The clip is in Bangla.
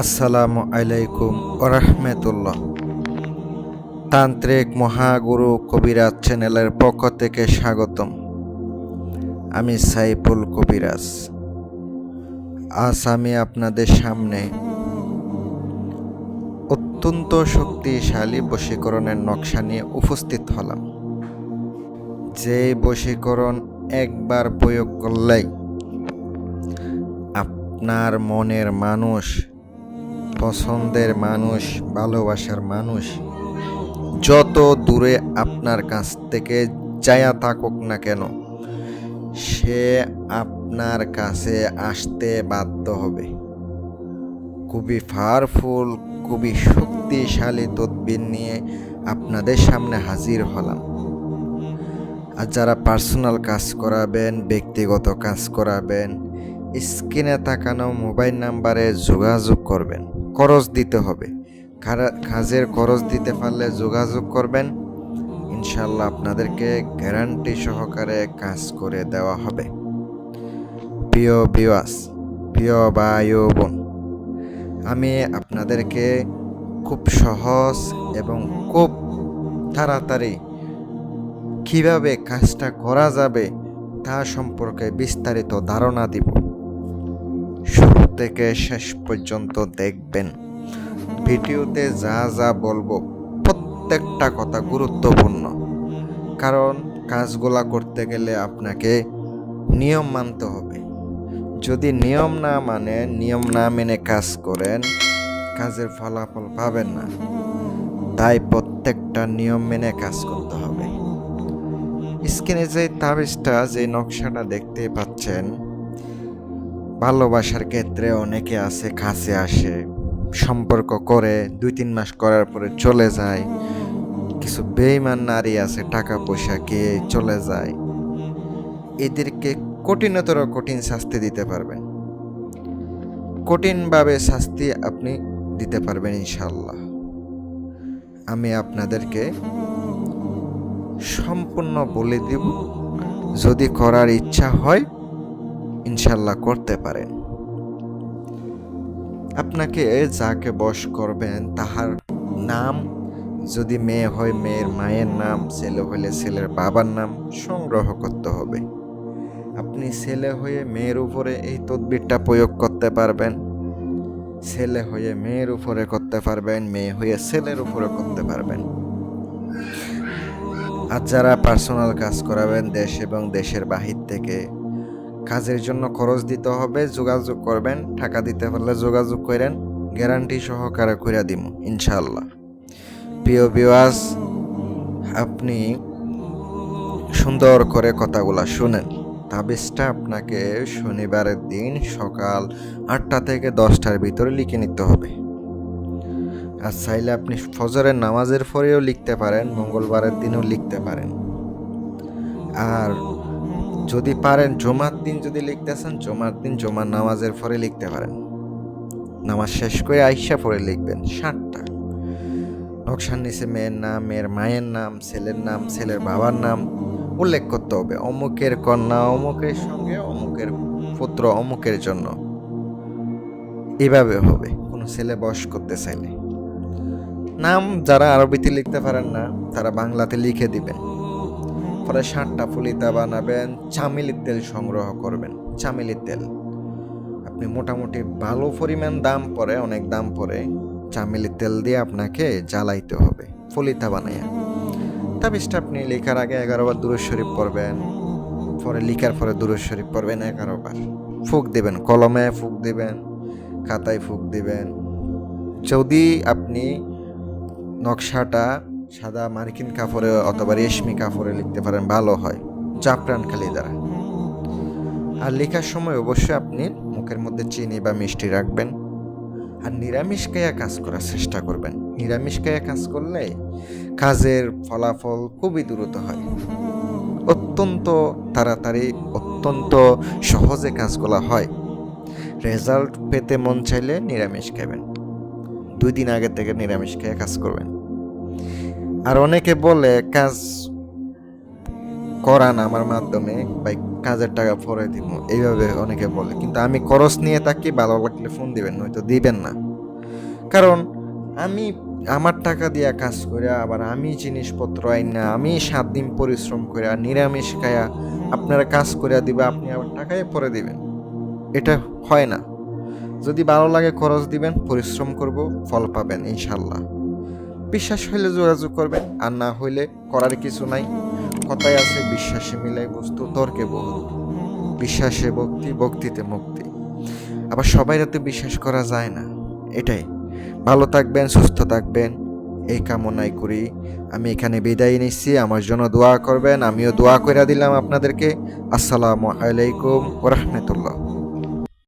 আসসালামু আলাইকুম ওরহমতুল্লাহ। তান্ত্রিক মহাগুরু কবিরাজ চ্যানেলের পক্ষ থেকে স্বাগতম। আমি সাইফুল কবিরাজ। আজ আমি আপনাদের সামনে অত্যন্ত শক্তিশালী বশীকরণের নকশা নিয়ে উপস্থিত হলাম। যে বশীকরণ একবার প্রয়োগ করলেই আপনার মনের মানুষ, পছন্দের মানুষ, ভালোবাসার মানুষ যত দূরে আপনার কাছ থেকে যায়া থাকুক না কেন, সে আপনার কাছে আসতে বাধ্য হবে। খুবই পাওয়ারফুল, খুবই শক্তিশালী তদবির নিয়ে আপনাদের সামনে হাজির হলাম। আর যারা পার্সোনাল কাজ করাবেন, ব্যক্তিগত কাজ করাবেন, স্ক্রিনে তাকানো মোবাইল নাম্বারে যোগাযোগ করবেন। খরচ দিতে হবে, কাজের খরচ দিতে পারলে যোগাযোগ করবেন। ইনশাল্লাহ আপনাদেরকে গ্যারান্টি সহকারে কাজ করে দেওয়া হবে। প্রিয় ভিউয়ার্স, প্রিয় ভাই ও বোন, আমি আপনাদেরকে খুব সহজ এবং খুব তাড়াতাড়ি কিভাবে কাজটা করা যাবে তা সম্পর্কে বিস্তারিত ধারণা দিব। শুরু থেকে শেষ পর্যন্ত দেখবেন। ভিডিওতে যা যা বলবো প্রত্যেকটা কথা গুরুত্বপূর্ণ, কারণ কাজগুলা করতে গেলে আপনাকে নিয়ম মানতে হবে। যদি নিয়ম না মেনে কাজ করেন, কাজের ফলাফল পাবেন না। তাই প্রত্যেকটা নিয়ম মেনে কাজ করতে হবে। স্ক্রিনে যে তাবিজটা, যে নকশাটা দেখতে পাচ্ছেন, ভালোবাসার ক্ষেত্রে অনেকে আছে কাছে আসে, সম্পর্ক করে 2-3 মাস করার পরে চলে যায়। কিছু বেঈমান নারী আছে, টাকা পয়সা খেয়ে চলে যায়। এদেরকে কঠিনতর কঠিন শাস্তি দিতে পারবেন, কঠিনভাবে শাস্তি আপনি দিতে পারবেন ইনশাল্লাহ। আমি আপনাদেরকে সম্পূর্ণ বলে দিব। যদি করার ইচ্ছা হয় ইনশাল্লাহ করতে পারেন। আপনাকে যাকে বশ করবেন তাহার নাম, যদি মেয়ে হয় মেয়ের মায়ের নাম, ছেলে হলে ছেলের বাবার নাম সংগ্রহ করতে হবে। আপনি ছেলে হয়ে মেয়ের উপরে এই তদবিরটা প্রয়োগ করতে পারবেন, ছেলে হয়ে মেয়ের উপরে করতে পারবেন, মেয়ে হয়ে ছেলের উপরে করতে পারবেন। আর যারা পার্সোনাল কাজ করাবেন দেশ এবং দেশের বাহির থেকে, কাজের জন্য খরচ দিতে হবে, যোগাযোগ করবেন। টাকা দিতে পারলে যোগাযোগ করেন, গ্যারান্টি সহকারে করে দিব ইনশাল্লাহ। প্রিয় ভিউয়ার্স, আপনি সুন্দর করে কথাগুলো শুনেন। তাবিজটা আপনাকে শনিবারের দিন সকাল 8টা থেকে 10টার ভিতরে লিখে নিতে হবে। আর চাইলে আপনি ফজরের নামাজের পরেও লিখতে পারেন, মঙ্গলবারের দিনও লিখতে পারেন। আর যদি পারেন জুমার দিন যদি লিখতেছেন, জুমার দিন জুমার নামাজের পরে লিখতে পারেন। নামাজ শেষ করে আইসা পরে লিখবেন 7টা। নকশার নিচে মেয়ের নাম, মেয়ের মায়ের নাম, ছেলের নাম, ছেলের বাবার নাম উল্লেখ করতে হবে। অমুকের কন্যা অমুকের সঙ্গে, অমুকের পুত্র অমুকের জন্য। এভাবে হবে কোনো ছেলে বয়স করতে চাইলে। নাম যারা আরবিতে লিখতে পারেন না তারা বাংলাতে লিখে দিবেন। পরে 7টা ফুলিতা বানাবেন। চামেলির তেল সংগ্রহ করবেন। চামেলির তেল আপনি মোটামুটি ভালো পরিমাণ দাম পড়ে, অনেক দাম পড়ে। চামেলির তেল দিয়ে আপনাকে জ্বালাইতে হবে ফুলিতা বানাইয়া। তাবিজটা আপনি লেখার আগে 11 বার দুরূদ শরীফ পড়বেন, পরে লিখার পরে দুরূদ শরীফ পড়বেন 11 বার। ফুঁক দিবেন, কলমে ফুঁক দিবেন, খাতায় ফুঁক দিবেন। যদি আপনি নকশাটা সাদা মার্কিন কাপড়ে অথবা রেশমি কাপড়ে লিখতে পারেন ভালো হয়, জাফরান কালি দ্বারা। আর লেখার সময় অবশ্যই আপনি মুখের মধ্যে চিনি বা মিষ্টি রাখবেন। আর নিরামিষ খাইয়া কাজ করার চেষ্টা করবেন। নিরামিষ খাইয়া কাজ করলে কাজের ফলাফল খুবই দ্রুত হয়, অত্যন্ত তাড়াতাড়ি, অত্যন্ত সহজে কাজগুলো হয়। রেজাল্ট পেতে মন চাইলে নিরামিষ খাবেন, 2 দিন আগে থেকে নিরামিষ খেয়ে কাজ করবেন। আর অনেকে বলে কাজ করান আমার মাধ্যমে, ভাই কাজের টাকা পরে দিব, এইভাবে অনেকে বলে। কিন্তু আমি খরচ নিয়ে থাকি, ভালো লাগলে ফোন দিবেন, নয়তো দিবেন না। কারণ আমি আমার টাকা দিয়া কাজ করে আবার আমি জিনিসপত্র আইনা আমি 7 দিন পরিশ্রম করে নিরামিষ খায়া আপনারা কাজ করে দিবে, আপনি আবার টাকায় পরে দিবেন, এটা হয় না। যদি ভালো লাগে খরচ দিবেন, পরিশ্রম করব, ফল পাবেন ইনশাল্লাহ। বিশ্বাস হইলে যোগাযোগ করবেন, আর না হইলে করার কিছু নাই। কথায় আছে, বিশ্বাসে মিলাই বস্তু তর্কে বহুত। বিশ্বাসে ভক্তি, ভক্তিতে মুক্তি। আবার সবাই রাতে বিশ্বাস করা যায় না, এটাই। ভালো থাকবেন, সুস্থ থাকবেন, এই কামনাই করি। আমি এখানে বিদায় নিচ্ছি, আমার জন্য দোয়া করবেন, আমিও দোয়া করে দিলাম আপনাদেরকে। আসসালামু আলাইকুম ওয়া রাহমাতুল্লাহ।